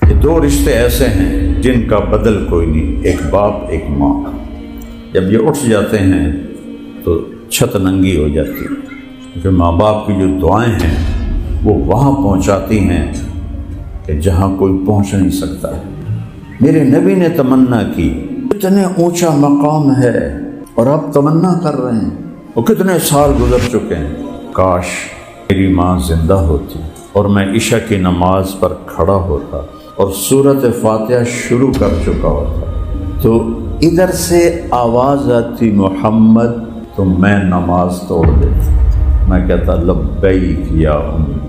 یہ دو رشتے ایسے ہیں جن کا بدل کوئی نہیں، ایک باپ ایک ماں۔ جب یہ اٹھ جاتے ہیں تو چھت ننگی ہو جاتی ہے، کیونکہ ماں باپ کی جو دعائیں ہیں وہ وہاں پہنچاتی ہیں کہ جہاں کوئی پہنچ نہیں سکتا ہے۔ میرے نبی نے تمنا کی، اتنے اونچا مقام ہے اور آپ تمنا کر رہے ہیں، وہ کتنے سال گزر چکے ہیں، کاش میری ماں زندہ ہوتی اور میں عشاء کی نماز پر کھڑا ہوتا اور سورۃ فاتحہ شروع کر چکا ہوتا، تو ادھر سے آواز آتی محمد، تو میں نماز توڑ دیتا، میں کہتا لبیک یا امی۔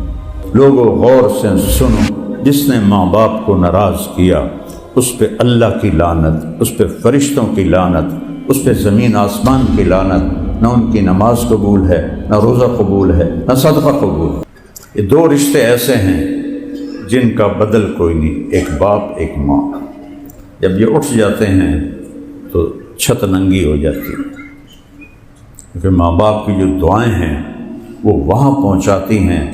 لوگوں غور سے سنو، جس نے ماں باپ کو ناراض کیا اس پہ اللہ کی لعنت، اس پہ فرشتوں کی لعنت، اس پہ زمین آسمان کی لعنت، نہ ان کی نماز قبول ہے، نہ روزہ قبول ہے، نہ صدقہ قبول ہے۔ یہ دو رشتے ایسے ہیں جن کا بدل کوئی نہیں، ایک باپ ایک ماں۔ جب یہ اٹھ جاتے ہیں تو چھت ننگی ہو جاتی ہے، کیونکہ ماں باپ کی جو دعائیں ہیں وہ وہاں پہنچاتی ہیں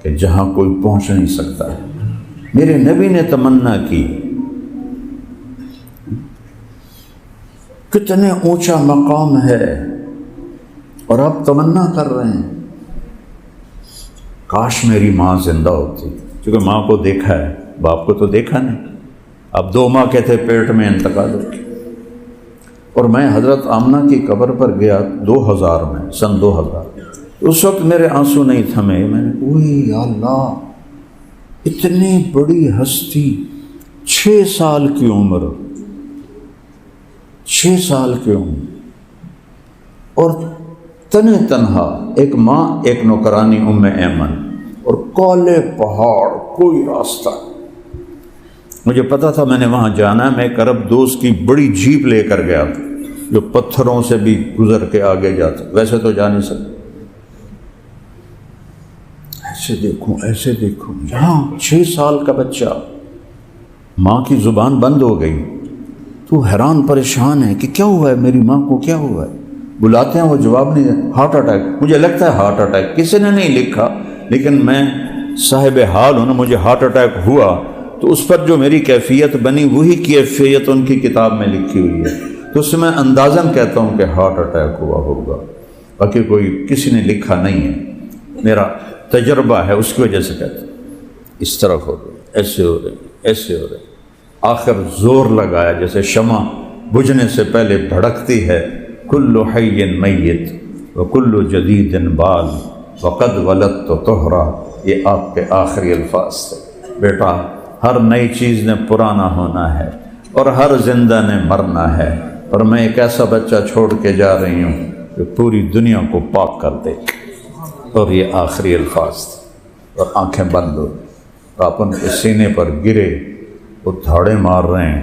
کہ جہاں کوئی پہنچ نہیں سکتا ہے۔ میرے نبی نے تمنا کی، کتنے اونچا مقام ہے اور آپ تمنا کر رہے ہیں، کاش میری ماں زندہ ہوتی، کیونکہ ماں کو دیکھا ہے، باپ کو تو دیکھا نہیں۔ اب 2 ماہ کے تھے پیٹ میں، انتقال ہو گیا۔ اور میں حضرت آمنہ کی قبر پر گیا 2000 میں، سن 2000۔ اس وقت میرے آنسو نہیں تھمے، میں نے اوہ یا اللہ، اتنی بڑی ہستی، 6 سال کی عمر، 6 سال کی عمر، اور تنہا ایک ماں ایک نوکرانی ام ایمن، اور کالے پہاڑ، کوئی راستہ۔ مجھے پتا تھا میں نے وہاں جانا ہے، میں ایک عرب دوست کی بڑی جیپ لے کر گیا تھا جو پتھروں سے بھی گزر کے آگے جاتا، ویسے تو جا نہیں سکتا۔ ایسے دیکھوں یہاں 6 سال کا بچہ، ماں کی زبان بند ہو گئی، تو حیران پریشان ہے کہ کیا ہوا ہے، میری ماں کو کیا ہوا ہے؟ بلاتے ہیں وہ جواب نہیں دیتے، ہارٹ اٹیک۔ مجھے لگتا ہے ہارٹ اٹیک، کسی نے نہیں لکھا، لیکن میں صاحب حال ہوں نا، مجھے ہارٹ اٹیک ہوا تو اس پر جو میری کیفیت بنی وہی کیفیت ان کی کتاب میں لکھی ہوئی ہے، تو اس سے میں اندازاً کہتا ہوں کہ ہارٹ اٹیک ہوا ہوگا، باقی کوئی کسی نے لکھا نہیں ہے، میرا تجربہ ہے اس کی وجہ سے کہتا ہوں۔ اس طرح ہو رہے، ایسے ہو رہے، ایسے ہو رہے، آخر زور لگایا جیسے شمع بجھنے سے پہلے بھڑکتی ہے، کل حی میت وکل جدید بال وقد ولدت طہرا، یہ آپ کے آخری الفاظ تھے۔ بیٹا، ہر نئی چیز نے پرانا ہونا ہے اور ہر زندہ نے مرنا ہے، اور میں ایک ایسا بچہ چھوڑ کے جا رہی ہوں جو پوری دنیا کو پاک کر دے۔ اور یہ آخری الفاظ تھے، اور آنکھیں بند ہو، آپ ان کے سینے پر گرے، وہ دھاڑے مار رہے ہیں۔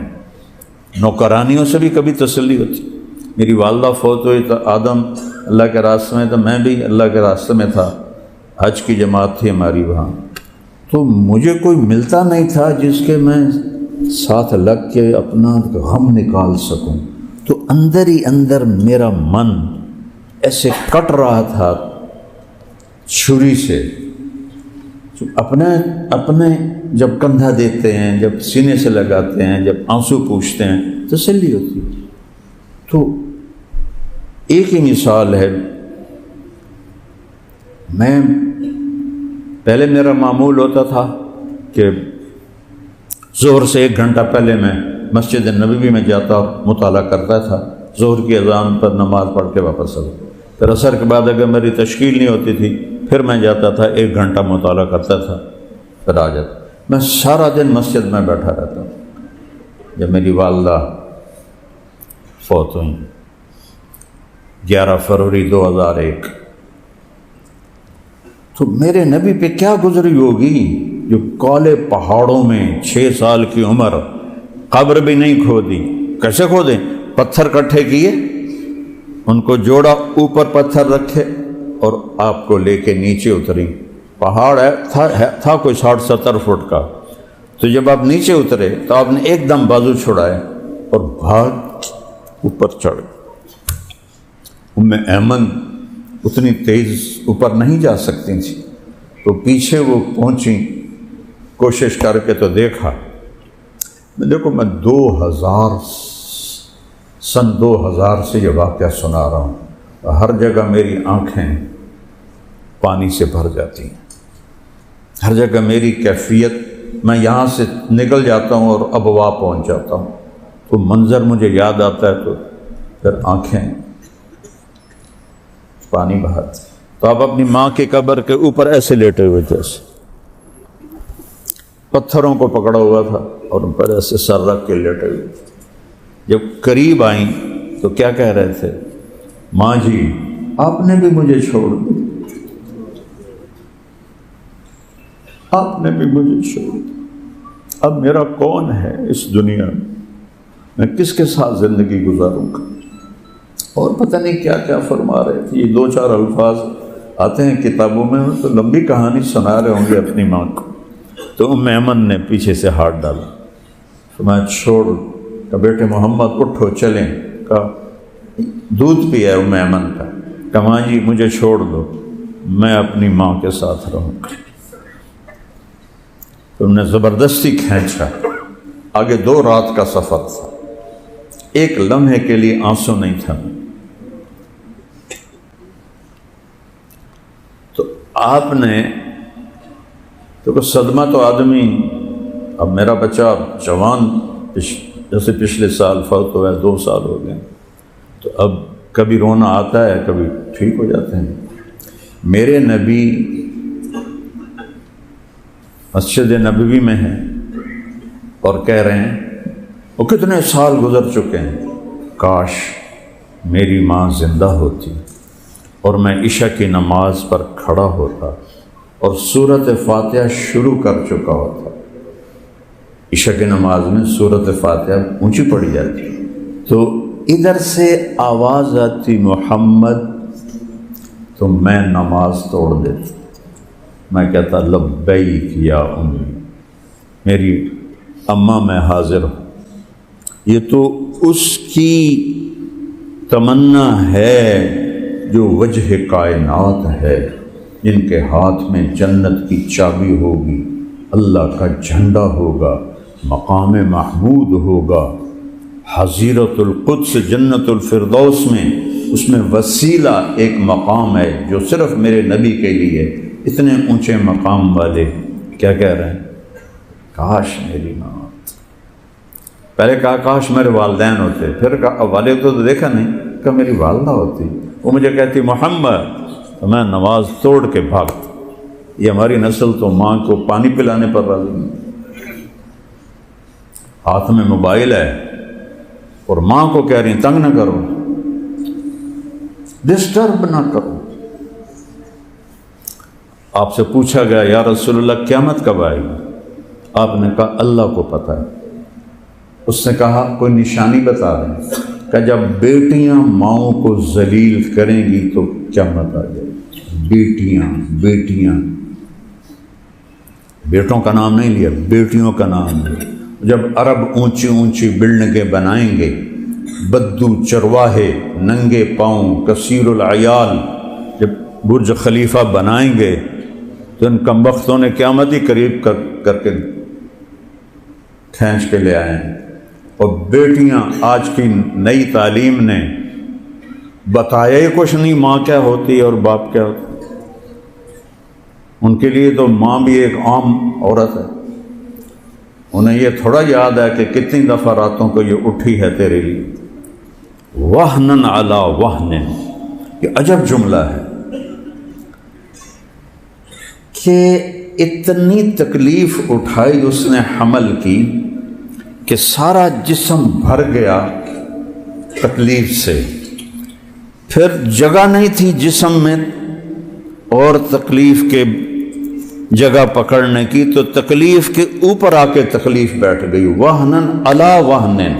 نوکرانیوں سے بھی کبھی تسلی ہوتی۔ میری والدہ فوت ہوئی تو آدم اللہ کے راستے میں، تو میں بھی اللہ کے راستے میں تھا، حج کی جماعت تھی ہماری وہاں، تو مجھے کوئی ملتا نہیں تھا جس کے میں ساتھ لگ کے اپنا غم نکال سکوں، تو اندر ہی اندر میرا من ایسے کٹ رہا تھا چھری سے۔ اپنے جب کندھا دیتے ہیں، جب سینے سے لگاتے ہیں، جب آنسو پوچھتے ہیں، تسلی ہوتی۔ تو ایک ہی مثال ہے، میں پہلے میرا معمول ہوتا تھا کہ ظہر سے 1 گھنٹہ پہلے میں مسجد نبوی میں جاتا اور مطالعہ کرتا تھا، ظہر کی اذان پر نماز پڑھ کے واپس آتا، پھر عصر کے بعد اگر میری تشکیل نہیں ہوتی تھی پھر میں جاتا تھا، 1 گھنٹہ مطالعہ کرتا تھا، پھر آ جاتا۔ میں سارا دن مسجد میں بیٹھا رہتا ہوں۔ جب میری والدہ فوت ہوئی 11 فروری 2001، تو میرے نبی پہ کیا گزری ہوگی جو کالے پہاڑوں میں 6 سال کی عمر، قبر بھی نہیں کھودی۔ کیسے کھودیں؟ پتھر کٹھے کیے، ان کو جوڑا، اوپر پتھر رکھے اور آپ کو لے کے نیچے اتری۔ پہاڑ تھا کوئی 60-70 فٹ کا، تو جب آپ نیچے اترے تو آپ نے ایک دم بازو چھڑائے اور بھاگ اوپر چڑھ گئے۔ ام ایمن اتنی تیز اوپر نہیں جا سکتی تھی، تو پیچھے وہ پہنچی کوشش کر کے تو دیکھا، دیکھو میں 2000 سے یہ واقعہ سنا رہا ہوں، ہر جگہ میری آنکھیں پانی سے بھر جاتی ہیں، ہر جگہ میری کیفیت، میں یہاں سے نکل جاتا ہوں اور ابوا پہنچ جاتا ہوں، تو منظر مجھے یاد آتا ہے تو پھر آنکھیں پانی بہاتی۔ تو آپ اپنی ماں کی قبر کے اوپر ایسے لیٹے ہوئے تھے، ایسے پتھروں کو پکڑا ہوا تھا اور ان پر ایسے سر رکھ کے لیٹے ہوئے تھے۔ جب قریب آئیں تو کیا کہہ رہے تھے؟ ماں جی آپ نے بھی مجھے چھوڑ دی، آپ نے بھی مجھے چھوڑ دی، اب میرا کون ہے اس دنیا میں کس کے ساتھ زندگی گزاروں گا؟ اور پتہ نہیں کیا کیا فرما رہے تھے۔ یہ 2-4 الفاظ آتے ہیں کتابوں میں، تو لمبی کہانی سنا رہے ہوں گے اپنی ماں کو۔ تو ام ایمن نے پیچھے سے ہاتھ ڈالا، فرمایا چھوڑ، کہ بیٹے محمد اٹھو چلیں، کہا دودھ پیا ام ایمن کا، کہ ماں جی مجھے چھوڑ دو، میں اپنی ماں کے ساتھ رہوں گا۔ تم نے زبردستی کھینچا، آگے 2 رات کا سفر تھا، ایک لمحے کے لیے آنسو نہیں تھا۔ تو آپ نے تو صدمہ تو آدمی، اب میرا بچہ جوان جیسے پچھلے سال فوت ہوا ہے، 2 سال ہو گئے، تو اب کبھی رونا آتا ہے کبھی ٹھیک ہو جاتے ہیں۔ میرے نبی مسجد نبوی میں ہیں اور کہہ رہے ہیں وہ کتنے سال گزر چکے ہیں، کاش میری ماں زندہ ہوتی اور میں عشاء کی نماز پر کھڑا ہوتا اور سورۃ فاتحہ شروع کر چکا ہوتا۔ عشاء کی نماز میں سورۃ فاتحہ اونچی پڑی جاتی، تو ادھر سے آواز آتی محمد، تو میں نماز توڑ دیتا، میں کہتا لبیک یا امی، میری اماں میں حاضر ہوں۔ یہ تو اس کی تمنا ہے جو وجہ کائنات ہے، جن کے ہاتھ میں جنت کی چابی ہوگی، اللہ کا جھنڈا ہوگا، مقام محمود ہوگا، حضیرت القدس جنت الفردوس میں، اس میں وسیلہ ایک مقام ہے جو صرف میرے نبی کے لیے، اتنے اونچے مقام والے کیا کہہ رہے ہیں؟ کاش میری ماں، پہلے کہا کاش میرے والدین ہوتے، پھر کہا والد تو دیکھا نہیں، کہ میری والدہ ہوتی، وہ مجھے کہتی محمد، تو میں نماز توڑ کے بھاگتا۔ یہ ہماری نسل تو ماں کو پانی پلانے پر راضی نہیں، ہاتھ میں موبائل ہے اور ماں کو کہہ رہی تنگ نہ کرو، ڈسٹرب نہ کرو۔ آپ سے پوچھا گیا یا رسول اللہ قیامت کب آئے گی؟ آپ نے کہا اللہ کو پتہ ہے۔ اس نے کہا کوئی نشانی بتا دیں، کہ جب بیٹیاں ماؤں کو ذلیل کریں گی تو قیامت آ جائے گی۔ بیٹیاں، بیٹوں کا نام نہیں لیا، بیٹیوں کا نام لیا۔ جب عرب اونچی اونچی بلڈنگیں بنائیں گے، بدو چرواہے ننگے پاؤں کثیر العیال جب برج خلیفہ بنائیں گے، تو ان کمبختوں نے قیامت ہی قریب کر کے کھینچ کے لے آئے ہیں۔ اور بیٹیاں، آج کی نئی تعلیم نے بتایا ہی کچھ نہیں ماں کیا ہوتی ہے اور باپ کیا ہوتا ہے۔ ان کے لیے تو ماں بھی ایک عام عورت ہے، انہیں یہ تھوڑا یاد ہے کہ کتنی دفعہ راتوں کو یہ اٹھی ہے تیرے لیے۔ وہنن علی وہنن، یہ عجب جملہ ہے کہ اتنی تکلیف اٹھائی اس نے حمل کی کہ سارا جسم بھر گیا تکلیف سے، پھر جگہ نہیں تھی جسم میں اور تکلیف کے جگہ پکڑنے کی، تو تکلیف کے اوپر آ کے تکلیف بیٹھ گئی۔ وہنن علی وہنن،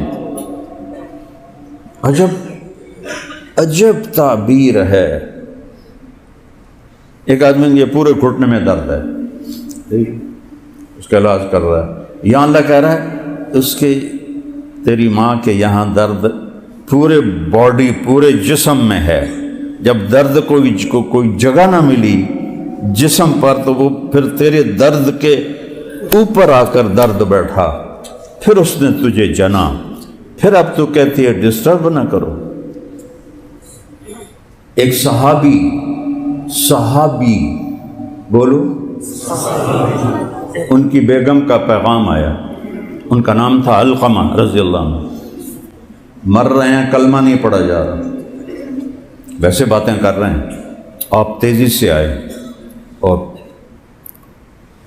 عجب تعبیر ہے۔ ایک آدمی یہ پورے گھٹنے میں درد ہے، اس کا علاج کر رہا ہے، یہاں اللہ کہہ رہا ہے اس کے تیری ماں کے یہاں درد پورے باڈی پورے جسم میں ہے۔ جب درد کوئی جگہ نہ ملی جسم پر، تو وہ پھر تیرے درد کے اوپر آ کر درد بیٹھا، پھر اس نے تجھے جنا، پھر اب تو کہتی ہے ڈسٹرب نہ کرو۔ ایک صحابی بولو، ان کی بیگم کا پیغام آیا، ان کا نام تھا علقمہ رضی اللہ عنہ، مر رہے ہیں، کلمہ نہیں پڑھا جا رہا، ویسے باتیں کر رہے ہیں، آپ تیزی سے آئے اور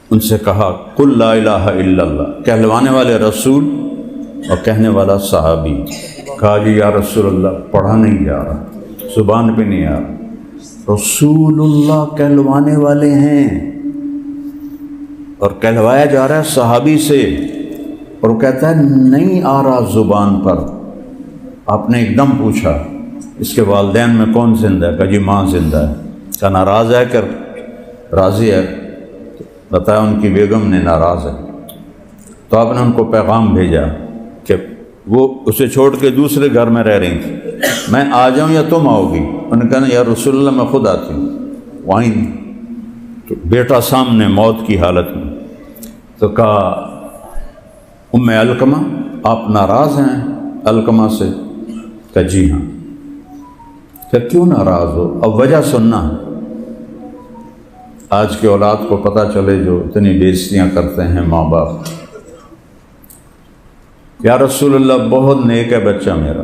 ان سے کہا قل لا الہ الا اللہ، کہلوانے والے رسول اور کہنے والا صحابی۔ کہا جی یا رسول اللہ پڑھا نہیں جا رہا، زبان پہ نہیں آ رہا۔ رسول اللہ کہلوانے والے ہیں اور کہلوایا جا رہا ہے صحابی سے، اور وہ کہتا ہے نہیں آ رہا زبان پر۔ آپ نے ایک دم پوچھا اس کے والدین میں کون زندہ ہے؟ کہا جی ماں زندہ ہے۔ کہا ناراض ہے کہ راضی ہے؟ بتایا ان کی بیگم نے ناراض ہے۔ تو آپ نے ان کو پیغام بھیجا کہ وہ اسے چھوڑ کے دوسرے گھر میں رہ رہی تھی، میں آ جاؤں یا تم آؤ گی؟ انہوں نے کہا یا رسول اللہ میں خود آتی ہوں۔ وہیں تو بیٹا سامنے موت کی حالت میں، تو کہا ام علقمہ آپ ناراض ہیں علقمہ سے؟ کہا جی ہاں۔ کہ کیوں ناراض ہو؟ اب وجہ سننا۔ آج کے اولاد کو پتہ چلے جو اتنی بےعزتیاں کرتے ہیں ماں باپ۔ یا رسول اللہ بہت نیک ہے بچہ میرا،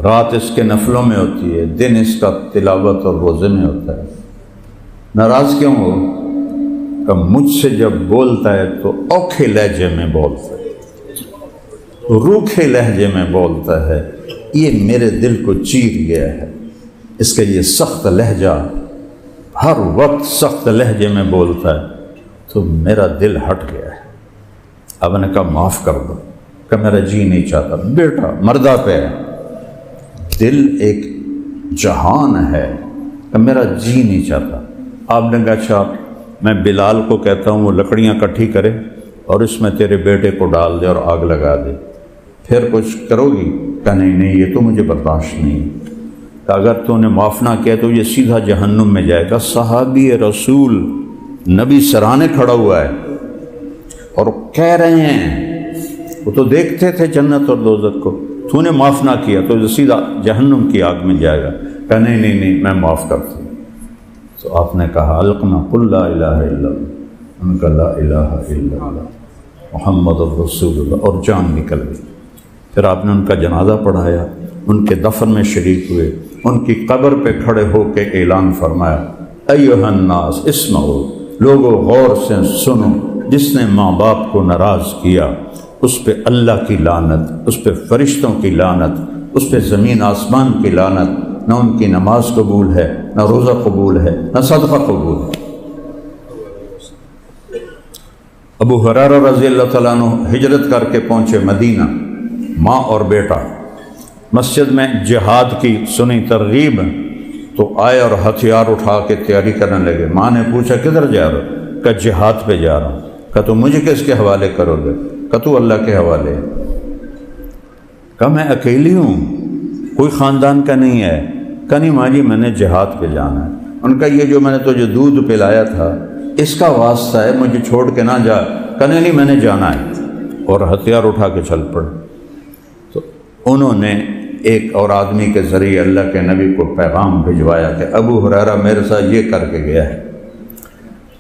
رات اس کے نفلوں میں ہوتی ہے، دن اس کا تلاوت اور روزے میں ہوتا ہے، ناراض کیوں ہو؟ کہ مجھ سے جب بولتا ہے تو اوکھے لہجے میں بولتا ہے، روکھے لہجے میں بولتا ہے، یہ میرے دل کو چیر گیا ہے، اس کا یہ سخت لہجہ، ہر وقت سخت لہجے میں بولتا ہے تو میرا دل ہٹ گیا ہے۔ اب نے کہا معاف کر دو، کہ میرا جی نہیں چاہتا۔ بیٹا مردہ پہ ہے، دل ایک جہان ہے، کہ میرا جی نہیں چاہتا۔ آپ نے کہا اچھا میں بلال کو کہتا ہوں وہ لکڑیاں کٹھی کرے اور اس میں تیرے بیٹے کو ڈال دے اور آگ لگا دے، پھر کچھ کرو گی؟ کہ نہیں یہ تو مجھے برداشت نہیں، کہ اگر تو نے معاف نہ کیا تو یہ سیدھا جہنم میں جائے گا۔ صحابی رسول نبی سرانے کھڑا ہوا ہے اور کہہ رہے ہیں، وہ تو دیکھتے تھے جنت اور دوزخ کو، تو نے معاف نہ کیا تو یہ سیدھا جہنم کی آگ میں جائے گا۔ کہ نہیں میں معاف کرتا ہوں۔ تو آپ نے کہا علقمہ قل لا الہ الا اللہ، ان کا لا الہ الا اللہ محمد الرسول اللہ، اور جان نکل گئی۔ پھر آپ نے ان کا جنازہ پڑھایا، ان کے دفن میں شریک ہوئے، ان کی قبر پہ کھڑے ہو کے اعلان فرمایا ایھا الناس اسمعوا، لوگوں غور سے سنو، جس نے ماں باپ کو ناراض کیا اس پہ اللہ کی لعنت، اس پہ فرشتوں کی لعنت، اس پہ زمین آسمان کی لعنت، نہ ان کی نماز قبول ہے، نہ روزہ قبول ہے، نہ صدقہ قبول ہے۔ ابو ہریرہ رضی اللہ تعالیٰ عنہ ہجرت کر کے پہنچے مدینہ، ماں اور بیٹا، مسجد میں جہاد کی سنی ترغیب تو آئے اور ہتھیار اٹھا کے تیاری کرنے لگے۔ ماں نے پوچھا کدھر جا رہا ہو؟ کہ جہاد پہ جا رہا ہوں۔ کہ تو مجھے کس کے حوالے کرو گے؟ کہ تو اللہ کے حوالے۔ کہ میں اکیلی ہوں، کوئی خاندان کا نہیں ہے؟ کہ نہیں ماں جی میں نے جہاد پہ جانا ہے۔ ان کا یہ جو میں نے تجھے دودھ پلایا تھا اس کا واسطہ ہے، مجھے چھوڑ کے نہ جا۔ کہ نہیں میں نے جانا ہے، اور ہتھیار اٹھا کے چل پڑے۔ تو انہوں نے ایک اور آدمی کے ذریعے اللہ کے نبی کو پیغام بھجوایا کہ ابو ہریرہ میرے ساتھ یہ کر کے گیا ہے۔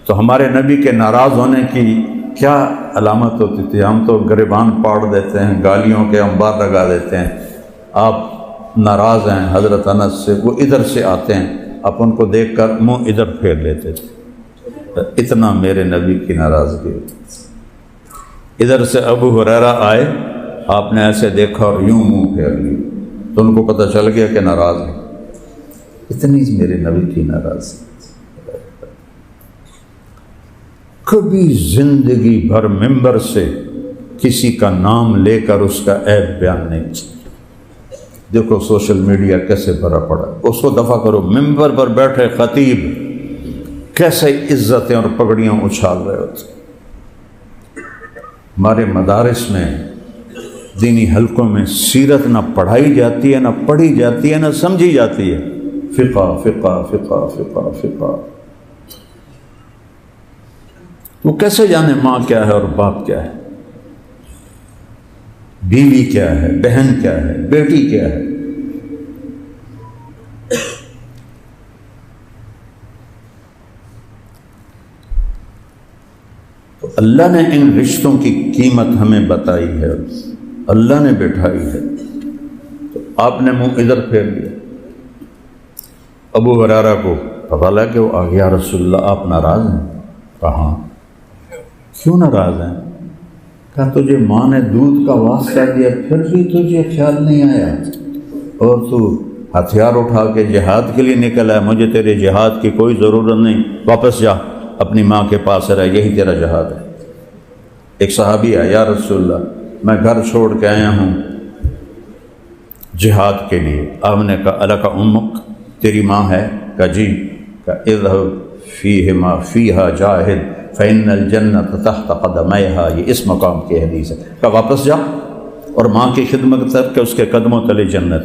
تو ہمارے نبی کے ناراض ہونے کی کیا علامت ہوتی تھی؟ ہم تو گریبان پاڑ دیتے ہیں، گالیوں کے انبار لگا دیتے ہیں۔ آپ ناراض ہیں حضرت انس سے، وہ ادھر سے آتے ہیں، آپ ان کو دیکھ کر منہ ادھر پھیر لیتے تھے، اتنا میرے نبی کی ناراضگی ہوتی تھی۔ ادھر سے ابو ہریرہ آئے، آپ نے ایسے دیکھا اور یوں منہ پھیر لیا، تو ان کو پتہ چل گیا کہ ناراض ہے۔ اتنی میرے نبی کی ناراضگی، کبھی زندگی بھر ممبر سے کسی کا نام لے کر اس کا عیب بیان نہیں کیا۔ دیکھو سوشل میڈیا کیسے بھرا پڑا، اس کو دفع کرو۔ ممبر پر بیٹھے خطیب کیسے عزتیں اور پگڑیاں اچھال رہے ہوتے۔ ہمارے مدارس میں دینی حلقوں میں سیرت نہ پڑھائی جاتی ہے، نہ پڑھی جاتی ہے، نہ سمجھی جاتی ہے۔ فقہ فقہ فقہ فقہ فقہ۔ وہ کیسے جانے ماں کیا ہے اور باپ کیا ہے، بیوی کیا ہے، بہن کیا ہے، بیٹی کیا ہے؟ تو اللہ نے ان رشتوں کی قیمت ہمیں بتائی ہے، اللہ نے بٹھائی ہے، تو آپ نے منہ ادھر پھیر لیا۔ ابو ہریرہ کو پتہ لگا کہ وہ آ گیا، رسول اللہ آپ ناراض ہیں؟ کہاں، کیوں ناراض ہیں؟ کہا تجھے ماں نے دودھ کا واسطہ دیا پھر بھی تجھے خیال نہیں آیا، اور تو ہتھیار اٹھا کے جہاد کے لیے نکل ہے، مجھے تیرے جہاد کی کوئی ضرورت نہیں، واپس جا اپنی ماں کے پاس رہ، یہی تیرا جہاد ہے۔ ایک صحابی ہے، یا رسول اللہ میں گھر چھوڑ کے آیا ہوں جہاد کے لیے۔ آپ نے کہا الک امک، تیری ماں ہے؟ کہا جی۔ کہا اذهب فیہما فیہا جاہد فإن الجنۃ تحت قدمیہا، یہ اس مقام کی حدیث ہے۔ کہا واپس جا اور ماں کی خدمت کر کے اس کے قدموں تلے جنت۔